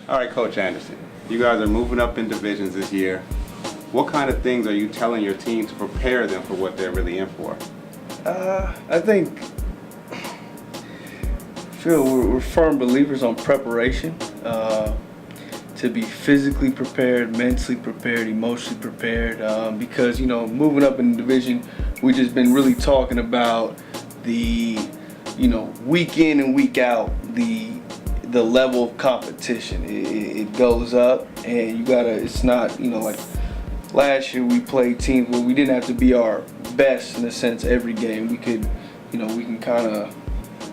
All right, Coach Anderson, you guys are moving up in divisions this year. What kind of things are you telling your team to prepare them for what they're really in for? I think, we're firm believers on preparation. To be physically prepared, mentally prepared, emotionally prepared. Because moving up in the division, we've just been really talking about the, week in and week out, the level of competition. It goes up, and you gotta. It's not like last year we played teams where we didn't have to be our best in a sense every game. We could, we can kind of.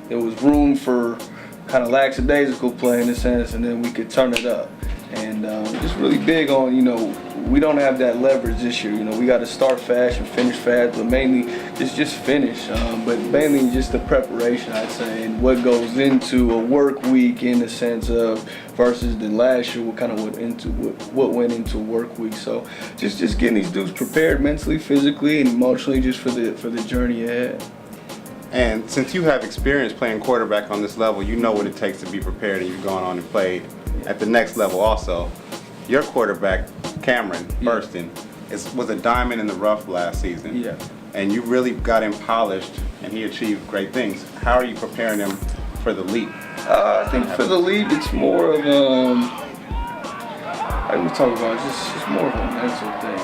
There was room for kind of lackadaisical play in a sense, and then we could turn it up. And just really big on, we don't have that leverage this year. We got to start fast and finish fast, but mainly just finish. But mainly just the preparation, I'd say, and what goes into a work week in the sense of versus than last year, what went into a work week. So just getting these dudes prepared mentally, physically, and emotionally, just for the journey ahead. And since you have experience playing quarterback on this level, you know what it takes to be prepared, and you've gone on and played at the next level also. Your quarterback, Cameron Burston, was a diamond in the rough last season. Yeah. And you really got him polished, and he achieved great things. How are you preparing him for the leap? I think for the leap, it's more of like we talk about, it's just more of a mental thing.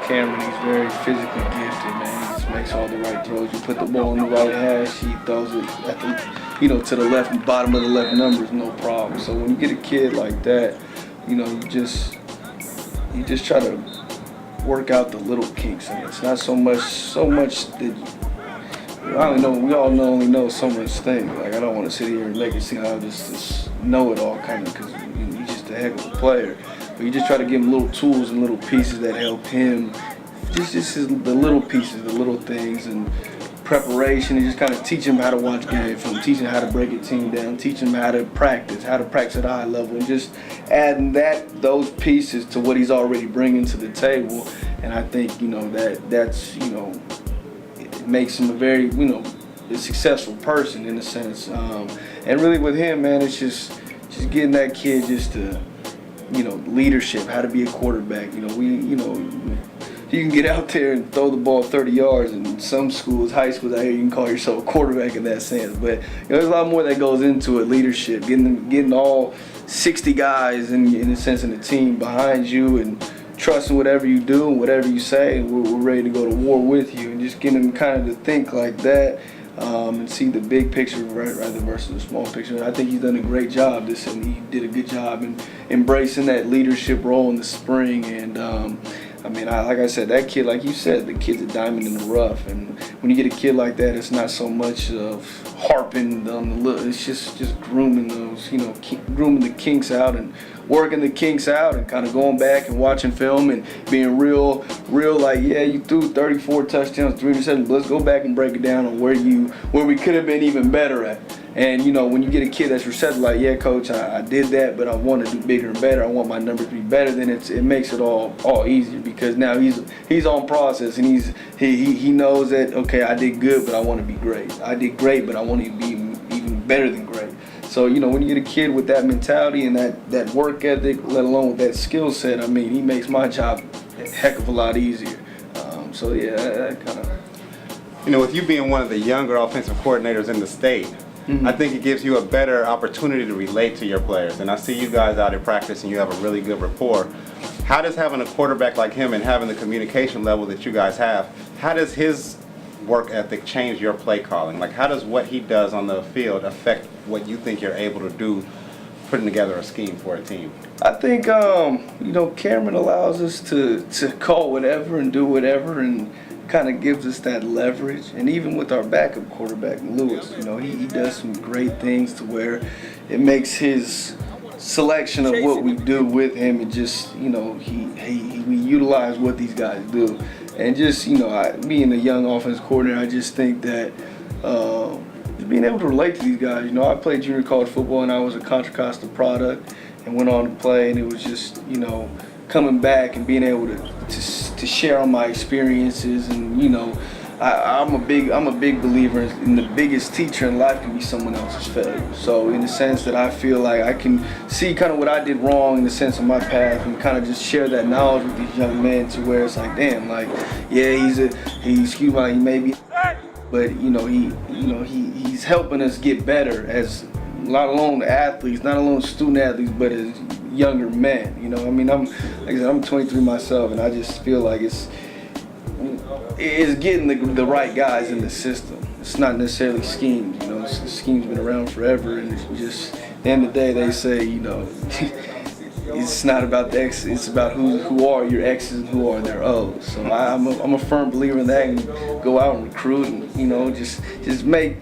Cameron, he's very physically gifted, man. He just makes all the right throws. You put the ball in the right hash, he throws it at the, to the left, bottom of the left numbers, no problem. So when you get a kid like that, you just try to work out the little kinks in it. It's not so much that we all only know so much things. Like, I don't want to sit here and make it seem like I just know it all kind of, because he's just a heck of a player. But you just try to give him little tools and little pieces that help him. The little pieces, the little things, and preparation, and just kind of teach him how to watch game film, teach him how to break a team down, teach him how to practice at a high level, and just adding those pieces to what he's already bringing to the table. And I think that's it makes him a very a successful person in a sense. And really with him, man, it's just getting that kid just to leadership, how to be a quarterback. You can get out there and throw the ball 30 yards. In some schools, high schools, out here, you can call yourself a quarterback in that sense. But there's a lot more that goes into it. Leadership, getting all 60 guys in a sense in the team behind you, and trusting whatever you do and whatever you say. We're ready to go to war with you, and just getting them kind of to think like that. And see the big picture rather versus the small picture. And I think he's done a great job. And he did a good job in embracing that leadership role in the spring. And like I said, that kid, like you said, the kid's a diamond in the rough. And when you get a kid like that, it's not so much of harping on the look. It's just grooming those, grooming the kinks out and working the kinks out, and kind of going back and watching film and being real like, yeah, you threw 34 touchdowns, 307. Let's go back and break it down on where we could have been even better at. And when you get a kid that's receptive, like, yeah, coach, I did that, but I want to do bigger and better. I want my numbers to be better. Then it makes it all easier, because now he's on process, and he knows that, okay, I did good, but I want to be great. I did great, but I want to be even better than great. So, when you get a kid with that mentality and that work ethic, let alone with that skill set, he makes my job a heck of a lot easier. So, yeah, that kind of... With you being one of the younger offensive coordinators in the state, mm-hmm. I think it gives you a better opportunity to relate to your players. And I see you guys out in practice, and you have a really good rapport. How does having a quarterback like him and having the communication level that you guys have, how does his work ethic change your play calling? Like, how does what he does on the field affect what you think you're able to do putting together a scheme for a team? I think, Cameron allows us to call whatever and do whatever, and kind of gives us that leverage. And even with our backup quarterback, Lewis, he does some great things to where it makes his selection of what we do with him, and just, we utilize what these guys do. And just, being a young offense coordinator, I just think that just being able to relate to these guys. I played junior college football, and I was a Contra Costa product and went on to play, and it was just, coming back and being able to share on my experiences, and, I'm a big believer in the biggest teacher in life can be someone else's failure. So in the sense that I feel like I can see kind of what I did wrong in the sense of my path and kind of just share that knowledge with these young men to where it's like, damn, like, yeah, he may be, but he's helping us get better as not alone athletes, not alone student athletes, but as younger men. You know, I mean, like I said, I'm 23 myself, and I just feel like it's getting the right guys in the system. It's not necessarily schemes. You know, the schemes been around forever, and it's just at the end of the day, they say, you know, it's not about the X. It's about who are your X's and who are their O's. So I'm a firm believer in that, and go out and recruit, and just make.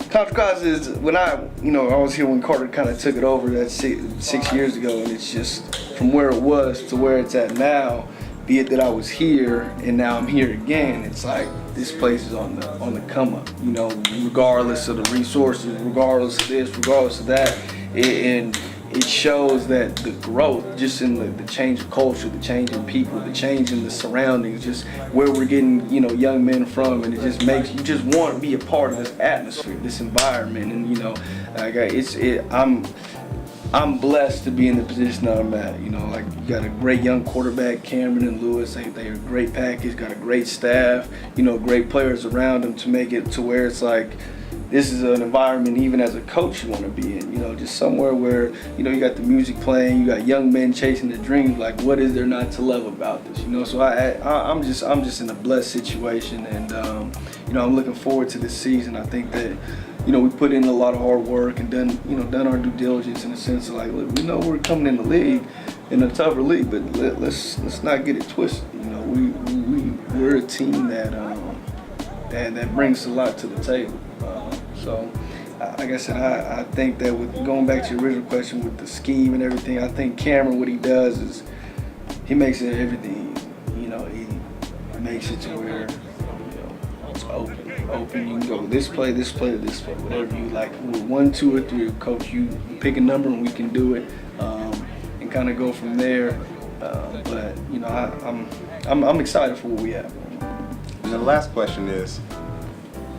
Coach is when I was here when Carter kind of took it over that 6 years ago, and it's just from where it was to where it's at now. Be it that I was here and now I'm here again, it's like this place is on the come up. You know, regardless of the resources, regardless of this, regardless of that, and it shows that the growth just in the change of culture, the change in people, the change in the surroundings, just where we're getting young men from, and it just makes you just want to be a part of this atmosphere, this environment, and I'm blessed to be in the position that I'm at. You know, like you got a great young quarterback, Cameron and Lewis. They're a great package. Got a great staff. Great players around them to make it to where it's like this is an environment even as a coach you want to be in. Just somewhere where you got the music playing, you got young men chasing their dreams. Like, what is there not to love about this? So I'm just in a blessed situation, and I'm looking forward to this season. I think that. We put in a lot of hard work and done our due diligence in the sense of like, look, we know we're coming in the league, in a tougher league, but let's not get it twisted. We're a team that brings a lot to the table. So, like I said, I think that with going back to your original question with the scheme and everything, I think Cameron, what he does is he makes it everything easy. He makes it to where it's open. You can go this play, or this play, whatever you like. With 1, 2, or 3, coach, you pick a number and we can do it, and kind of go from there. But I'm excited for what we have. And the last question is,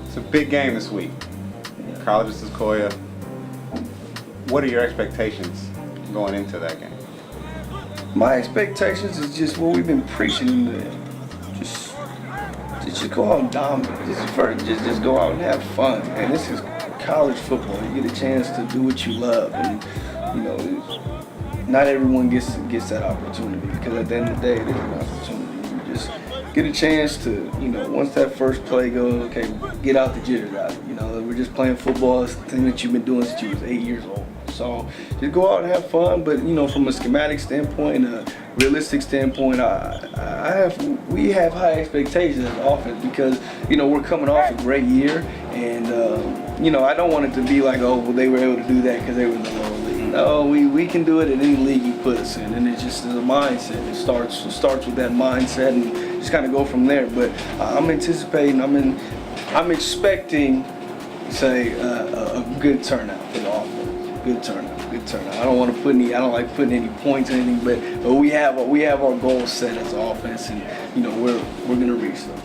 it's a big game this week. College of Sequoia. What are your expectations going into that game? My expectations is just what we've been preaching. Just go out and dominate. Just go out and have fun. And this is college football. You get a chance to do what you love, and not everyone gets that opportunity, because at the end of the day, it is an opportunity. You just get a chance to, once that first play goes, okay, get out the jitters out of it. We're just playing football. It's the thing that you've been doing since you was 8 years old. So just go out and have fun. But from a schematic standpoint, a realistic standpoint, we have high expectations as offense, because we're coming off a great year, and I don't want it to be like, oh, well, they were able to do that because they were in the lower league. No, we can do it in any league you put us in, and it just is a mindset. It starts with that mindset, and just kind of go from there. But I'm anticipating, I'm expecting, say, a good turnout for the offense. Good turnout. I don't like putting any points or anything, but we have our goals set as offense, and we're gonna reach them.